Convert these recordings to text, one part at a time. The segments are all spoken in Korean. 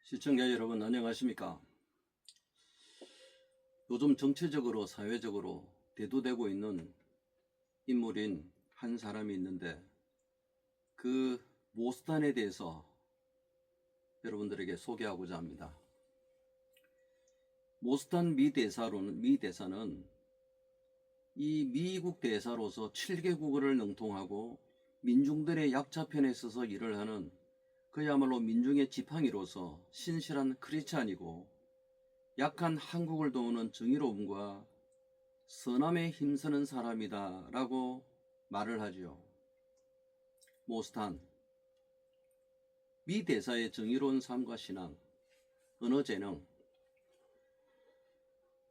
시청자 여러분 안녕하십니까? 요즘 정치적으로 사회적으로 대두되고 있는 인물인 한 사람이 있는데 그 모스탄에 대해서 여러분들에게 소개하고자 합니다. 모스탄 미 대사는 이 미국 대사로서 7개국어를 능통하고 민중들의 약자편에 서서 일을 하는 그야말로 민중의 지팡이로서 신실한 크리스찬이고 약한 한국을 도우는 정의로움과 선함에 힘쓰는 사람이다 라고 말을 하지요. 모스탄, 미 대사의 정의로운 삶과 신앙, 언어 재능,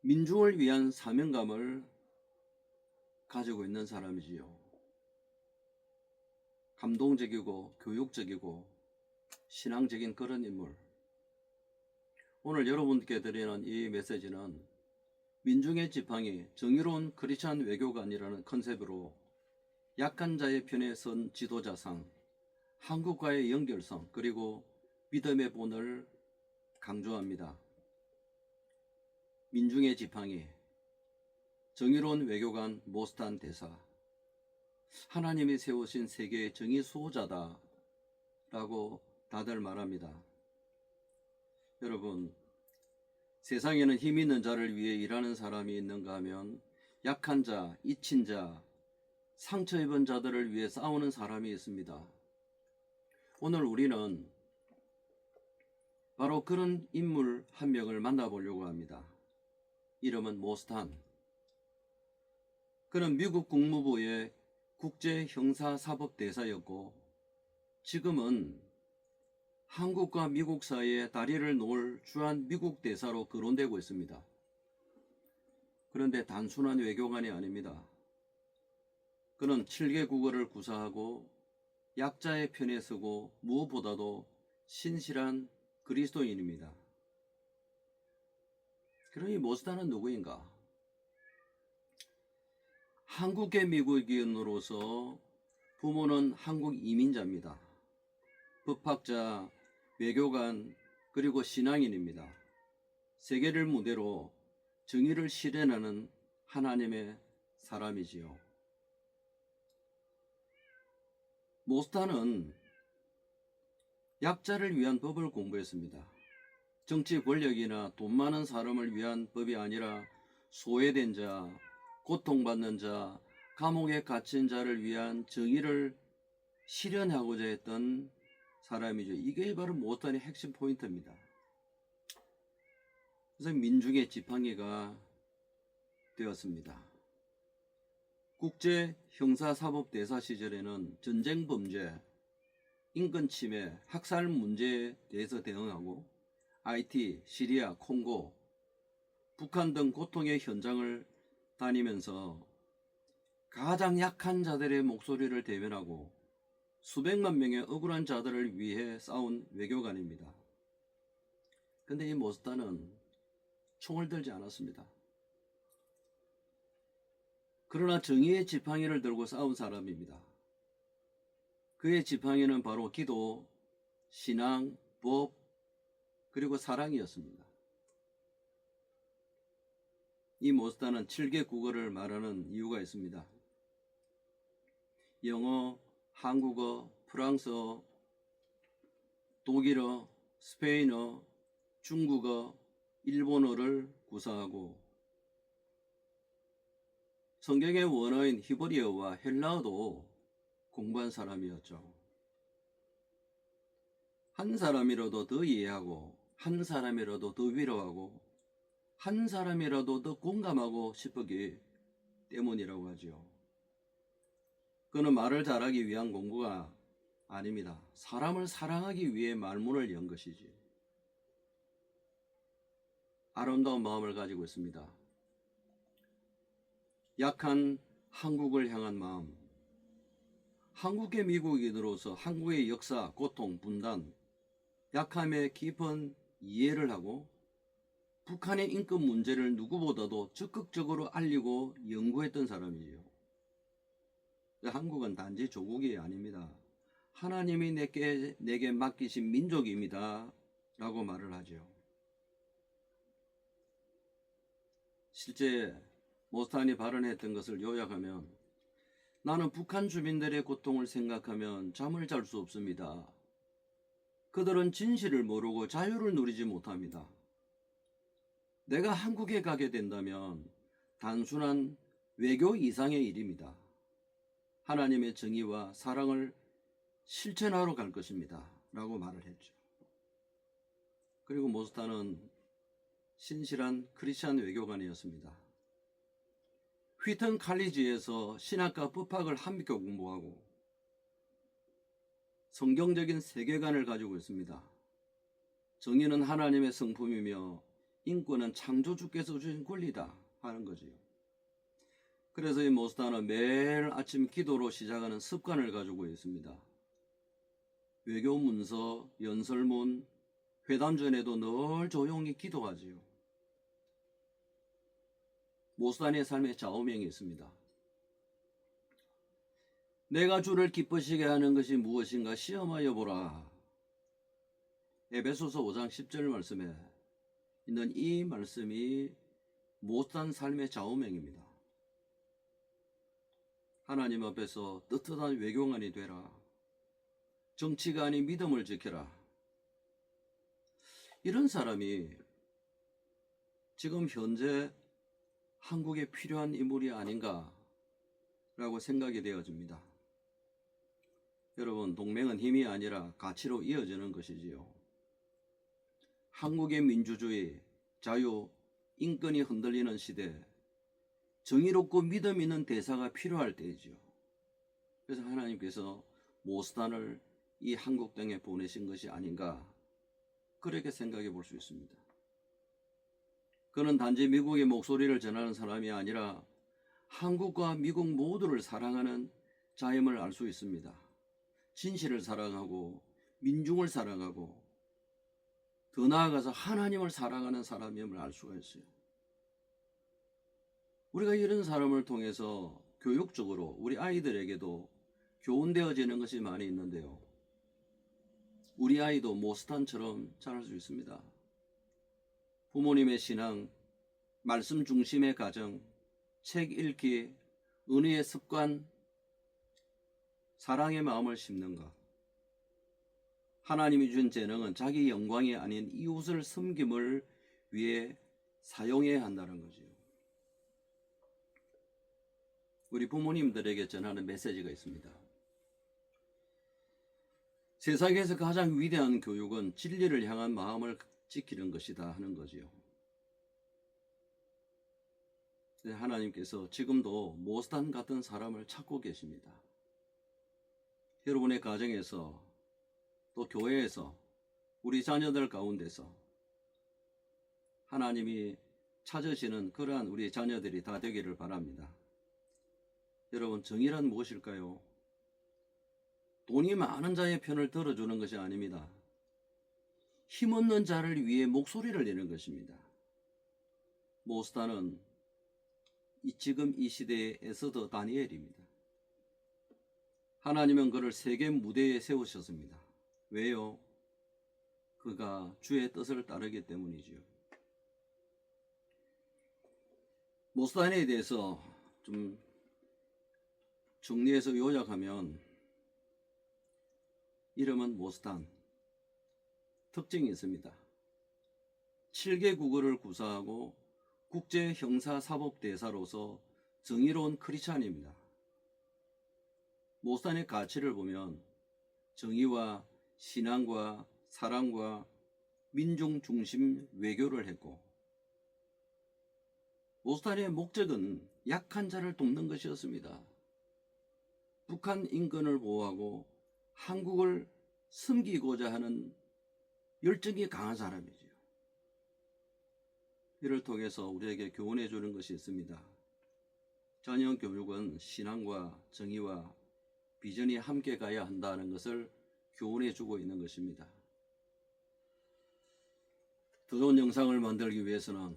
민중을 위한 사명감을 가지고 있는 사람이지요. 감동적이고 교육적이고 신앙적인 그런 인물. 오늘 여러분께 드리는 이 메시지는 민중의 지팡이, 정의로운 크리스찬 외교관이라는 컨셉으로 약한 자의 편에 선 지도자상, 한국과의 연결성, 그리고 믿음의 본을 강조합니다. 민중의 지팡이, 정의로운 외교관 모스탄 대사, 하나님이 세우신 세계의 정의 수호자다 라고 다들 말합니다. 여러분, 세상에는 힘 있는 자를 위해 일하는 사람이 있는가 하면 약한 자, 잊힌 자, 상처 입은 자들을 위해 싸우는 사람이 있습니다. 오늘 우리는 바로 그런 인물 한 명을 만나보려고 합니다. 이름은 모스탄. 그는 미국 국무부의 국제형사사법대사였고 지금은 한국과 미국 사이에 다리를 놓을 주한 미국 대사로 거론되고 있습니다. 그런데 단순한 외교관이 아닙니다. 그는 7개국어를 구사하고 약자의 편에 서고 무엇보다도 신실한 그리스도인입니다. 그러니 모스탄은 누구인가? 한국계 미국인으로서 부모는 한국 이민자입니다. 법학자, 외교관, 그리고 신앙인입니다. 세계를 무대로 정의를 실현하는 하나님의 사람이지요. 모스탄은 약자를 위한 법을 공부했습니다. 정치 권력이나 돈 많은 사람을 위한 법이 아니라 소외된 자, 고통받는 자, 감옥에 갇힌 자를 위한 정의를 실현하고자 했던 사람이죠. 이게 바로 모스탄의 핵심 포인트입니다. 그래서 민중의 지팡이가 되었습니다. 국제형사사법대사 시절에는 전쟁 범죄, 인권 침해, 학살 문제에 대해서 대응하고 IT, 시리아, 콩고, 북한 등 고통의 현장을 다니면서 가장 약한 자들의 목소리를 대변하고 수백만 명의 억울한 자들을 위해 싸운 외교관입니다. 그런데 이 모스탄은 총을 들지 않았습니다. 그러나 정의의 지팡이를 들고 싸운 사람입니다. 그의 지팡이는 바로 기도, 신앙, 법, 그리고 사랑이었습니다. 이 모스탄은 7개국어를 말하는 이유가 있습니다. 영어, 한국어, 프랑스어, 독일어, 스페인어, 중국어, 일본어를 구사하고 성경의 원어인 히브리어와 헬라어도 공부한 사람이었죠. 한 사람이라도 더 이해하고 한 사람이라도 더 위로하고 한 사람이라도 더 공감하고 싶었기 때문이라고 하죠. 그는 말을 잘하기 위한 공부가 아닙니다. 사람을 사랑하기 위해 말문을 연 것이지. 아름다운 마음을 가지고 있습니다. 약한 한국을 향한 마음. 한국계 미국인으로서 한국의 역사, 고통, 분단, 약함의 깊은 이해를 하고 북한의 인권 문제를 누구보다도 적극적으로 알리고 연구했던 사람이죠. 한국은 단지 조국이 아닙니다. 하나님이 내게 맡기신 민족입니다. 라고 말을 하죠. 실제 모스탄이 발언했던 것을 요약하면, 나는 북한 주민들의 고통을 생각하면 잠을 잘 수 없습니다. 그들은 진실을 모르고 자유를 누리지 못합니다. 내가 한국에 가게 된다면 단순한 외교 이상의 일입니다. 하나님의 정의와 사랑을 실천하러 갈 것입니다. 라고 말을 했죠. 그리고 모스탄은 신실한 크리스찬 외교관이었습니다. 휘튼 칼리지에서 신학과 법학을 함께 공부하고 성경적인 세계관을 가지고 있습니다. 정의는 하나님의 성품이며 인권은 창조주께서 주신 권리다 하는 거지요. 그래서 이 모스탄은 매일 아침 기도로 시작하는 습관을 가지고 있습니다. 외교 문서, 연설문, 회담 전에도 늘 조용히 기도하지요. 모스탄의 삶에 좌우명이 있습니다. 내가 주를 기쁘시게 하는 것이 무엇인가 시험하여 보라. 에베소서 5장 10절 말씀에 있는 이 말씀이 모스탄 삶의 좌우명입니다. 하나님 앞에서 떳떳한 외교관이 되라. 정치가 아닌 믿음을 지켜라. 이런 사람이 지금 현재 한국에 필요한 인물이 아닌가라고 생각이 되어집니다. 여러분, 동맹은 힘이 아니라 가치로 이어지는 것이지요. 한국의 민주주의, 자유, 인권이 흔들리는 시대, 정의롭고 믿음 있는 대사가 필요할 때이지요. 그래서 하나님께서 모스탄을 이 한국 땅에 보내신 것이 아닌가, 그렇게 생각해 볼 수 있습니다. 그는 단지 미국의 목소리를 전하는 사람이 아니라 한국과 미국 모두를 사랑하는 자임을 알 수 있습니다. 진실을 사랑하고 민중을 사랑하고 더 나아가서 하나님을 사랑하는 사람임을 알 수가 있어요. 우리가 이런 사람을 통해서 교육적으로 우리 아이들에게도 교훈되어지는 것이 많이 있는데요. 우리 아이도 모스탄처럼 자랄 수 있습니다. 부모님의 신앙, 말씀 중심의 가정, 책 읽기, 은혜의 습관, 사랑의 마음을 심는 것. 하나님이 준 재능은 자기 영광이 아닌 이웃을 섬김을 위해 사용해야 한다는 거죠. 우리 부모님들에게 전하는 메시지가 있습니다. 세상에서 가장 위대한 교육은 진리를 향한 마음을 지키는 것이다 하는 거지요. 하나님께서 지금도 모스탄 같은 사람을 찾고 계십니다. 여러분의 가정에서 또 교회에서 우리 자녀들 가운데서 하나님이 찾으시는 그러한 우리 자녀들이 다 되기를 바랍니다. 여러분, 정의란 무엇일까요? 돈이 많은 자의 편을 들어주는 것이 아닙니다. 힘없는 자를 위해 목소리를 내는 것입니다. 모스탄은 지금 이 시대에서도 다니엘입니다. 하나님은 그를 세계 무대에 세우셨습니다. 왜요? 그가 주의 뜻을 따르기 때문이지요. 모스탄에 대해서 좀 정리해서 요약하면, 이름은 모스탄, 특징이 있습니다. 7개 국어를 구사하고 국제 형사사법대사로서 정의로운 크리스찬입니다. 모스탄의 가치를 보면 정의와 신앙과 사랑과 민중 중심 외교를 했고, 모스탄의 목적은 약한 자를 돕는 것이었습니다. 북한 인권을 보호하고 한국을 섬기고자 하는 열정이 강한 사람이지요. 이를 통해서 우리에게 교훈해 주는 것이 있습니다. 자녀 교육은 신앙과 정의와 비전이 함께 가야 한다는 것을 교훈해 주고 있는 것입니다. 더 좋은 영상을 만들기 위해서는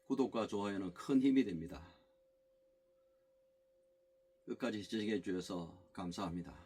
구독과 좋아요는 큰 힘이 됩니다. 끝까지 시청해 주셔서 감사합니다.